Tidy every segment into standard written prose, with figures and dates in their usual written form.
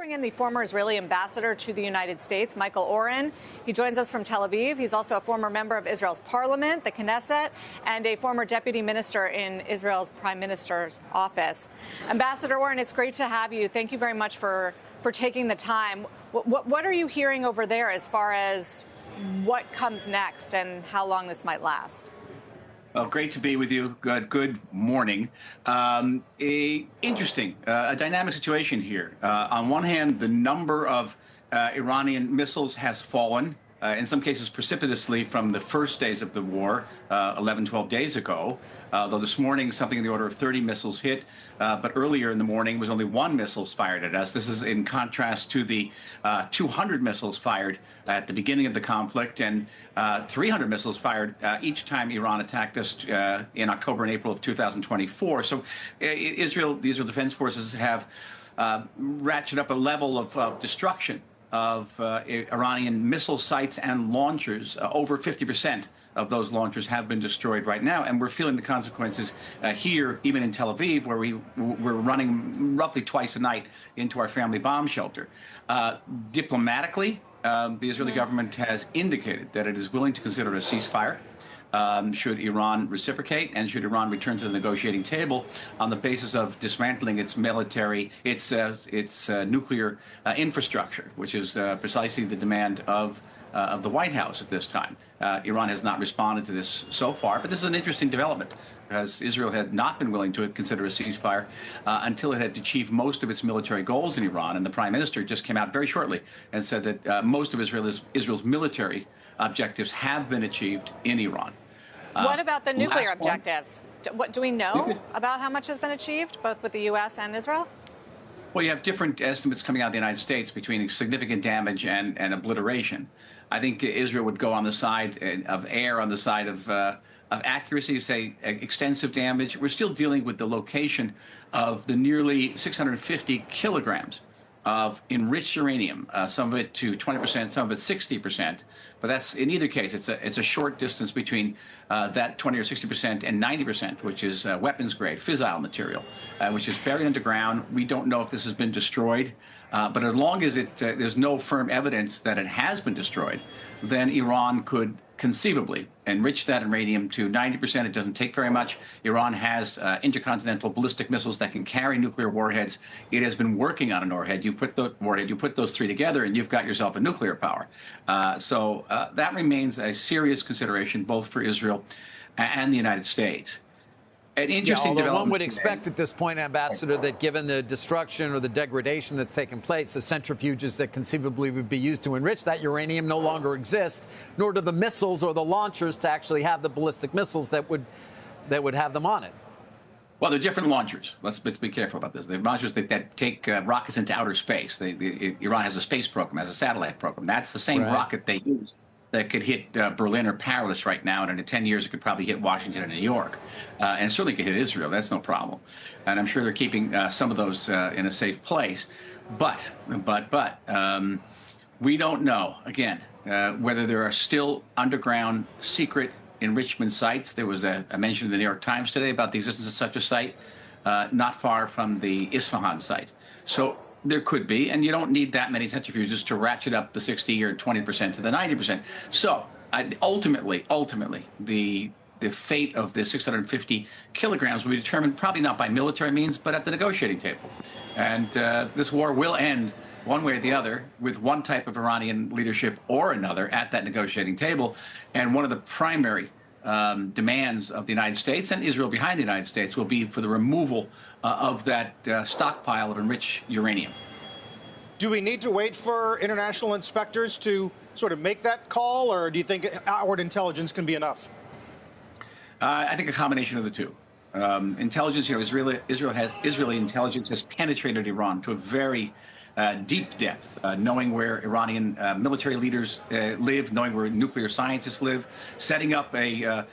Bring in the former Israeli ambassador to the United States, Michael Oren. He joins us from Tel Aviv. He's also a former member of Israel's parliament, the Knesset, and a former deputy minister in Israel's prime minister's office. Ambassador Oren, it's great to have you. Thank you very much for taking the time. What are you hearing over there as far as what comes next and how long this might last? Well, great to be with you. Good morning. Interesting, a dynamic situation here. On one hand, the number of Iranian missiles has fallen, in some cases precipitously from the first days of the war, 11, 12 days ago. Though this morning, something in the order of 30 missiles hit, but earlier in the morning was only one missile fired at us. This is in contrast to the 200 missiles fired at the beginning of the conflict and 300 missiles fired each time Iran attacked us in October and April of 2024. So the Israel Defense Forces have ratcheted up a level of destruction of Iranian missile sites and launchers. Over 50% of those launchers have been destroyed right now, and we're feeling the consequences here, even in Tel Aviv, where we're running roughly twice a night into our family bomb shelter. Diplomatically, the Israeli government has indicated that it is willing to consider a ceasefire should Iran reciprocate and should Iran return to the negotiating table on the basis of dismantling its military, its nuclear infrastructure, which is precisely the demand of the White House at this time. Iran has not responded to this so far, but this is an interesting development, because Israel had not been willing to consider a ceasefire until it had achieved most of its military goals in Iran. And the prime minister just came out very shortly and said that most of Israel's military objectives have been achieved in Iran. What about the nuclear objectives? What do we know about how much has been achieved, both with the U.S. and Israel? Well, you have different estimates coming out of the United States between significant damage and obliteration. I think Israel would go on the side of err, on the side of accuracy, say extensive damage. We're still dealing with the location of the nearly 650 kilograms of enriched uranium, some of it to 20%, some of it 60%. But that's, in either case, it's a short distance between that 20 or 60% and 90%, which is weapons grade fissile material, which is buried underground. We don't know if this has been destroyed, but as long as there's no firm evidence that it has been destroyed, then Iran could conceivably enrich that uranium to 90%. It doesn't take very much. Iran has intercontinental ballistic missiles that can carry nuclear warheads. It has been working on an warhead. You put those three together, and you've got yourself a nuclear power. So that remains a serious consideration both for Israel and the United States. An interesting development. One would expect at this point, Ambassador, that given the destruction or the degradation that's taken place, the centrifuges that conceivably would be used to enrich that uranium no longer exist, nor do the missiles or the launchers to actually have the ballistic missiles that would have them on it. Well, they're different launchers. Let's be careful about this. They're launchers that take rockets into outer space. Iran has a space program, has a satellite program. That's the same rocket they use that could hit Berlin or Paris right now, and in 10 years it could probably hit Washington and New York, and certainly could hit Israel. That's no problem, and I'm sure they're keeping some of those in a safe place. But we don't know again whether there are still underground secret enrichment sites. There was a mention in the New York Times today about the existence of such a site not far from the Isfahan site. So there could be, and you don't need that many centrifuges to ratchet up the 60 or 20% to the 90%. So ultimately, the fate of the 650 kilograms will be determined probably not by military means, but at the negotiating table. And this war will end one way or the other with one type of Iranian leadership or another at that negotiating table. And one of the primary demands of the United States and Israel behind the United States will be for the removal of that stockpile of enriched uranium. Do we need to wait for international inspectors to sort of make that call, or do you think outward intelligence can be enough? I think a combination of the two. Intelligence, Israeli intelligence has penetrated Iran to a very deep depth, knowing where Iranian military leaders live, knowing where nuclear scientists live, setting up a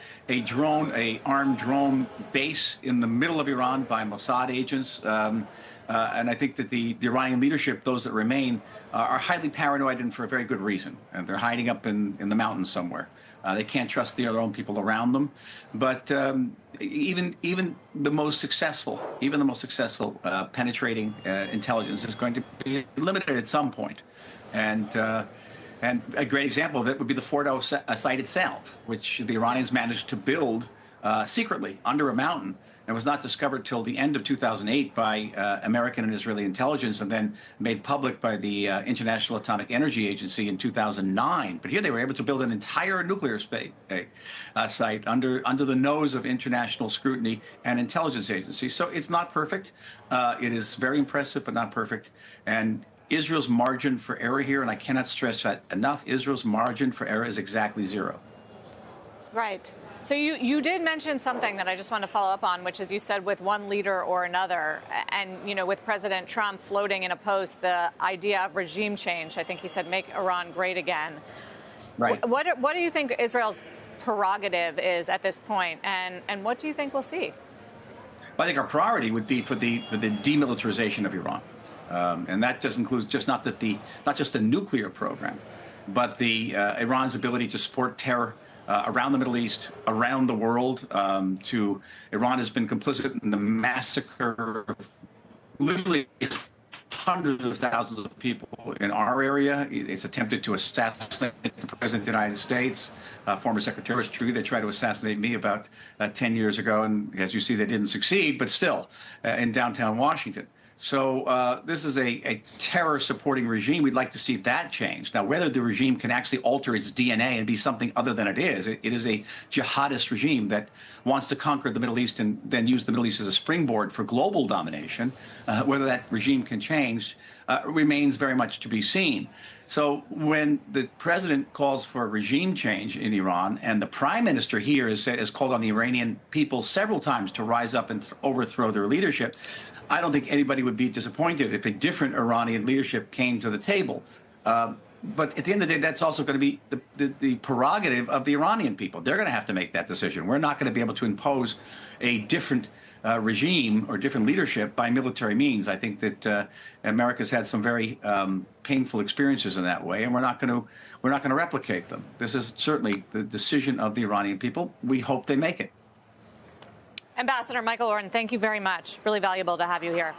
armed drone base in the middle of Iran by Mossad agents. And I think that the Iranian leadership, those that remain, are highly paranoid, and for a very good reason. And they're hiding up in the mountains somewhere. They can't trust their own people around them. But even the most successful, penetrating intelligence is going to be limited at some point. And a great example of it would be the Fordo site itself, which the Iranians managed to build secretly under a mountain, and was not discovered till the end of 2008 by American and Israeli intelligence, and then made public by the International Atomic Energy Agency in 2009. But here they were able to build an entire nuclear site under the nose of international scrutiny and intelligence agencies. So it's not perfect. It is very impressive, but not perfect. And Israel's margin for error here, and I cannot stress that enough, Israel's margin for error is exactly zero. Right. So you did mention something that I just want to follow up on, which is you said with one leader or another, and, with President Trump floating in a post the idea of regime change. I think he said, make Iran great again. Right. What do you think Israel's prerogative is at this point, and what do you think we'll see? Well, I think our priority would be for the demilitarization of Iran. And that just includes not just the nuclear program, but Iran's ability to support terror around the Middle East, around the world. Iran has been complicit in the massacre of literally hundreds of thousands of people in our area. It's attempted to assassinate the President of the United States. Former Secretary, it's true, they tried to assassinate me about 10 years ago, and as you see, they didn't succeed, but still, in downtown Washington. So this is a terror-supporting regime. We'd like to see that change. Now, whether the regime can actually alter its DNA and be something other than it is a jihadist regime that wants to conquer the Middle East and then use the Middle East as a springboard for global domination. Whether that regime can change remains very much to be seen. So when the president calls for regime change in Iran, and the prime minister here has called on the Iranian people several times to rise up and overthrow their leadership, I don't think anybody would be disappointed if a different Iranian leadership came to the table. But at the end of the day, that's also going to be the prerogative of the Iranian people. They're going to have to make that decision. We're not going to be able to impose a different regime or different leadership by military means. I think that America's had some very painful experiences in that way, and we're not going to replicate them. This is certainly the decision of the Iranian people. We hope they make it. Ambassador Michael Oren, thank you very much. Really valuable to have you here.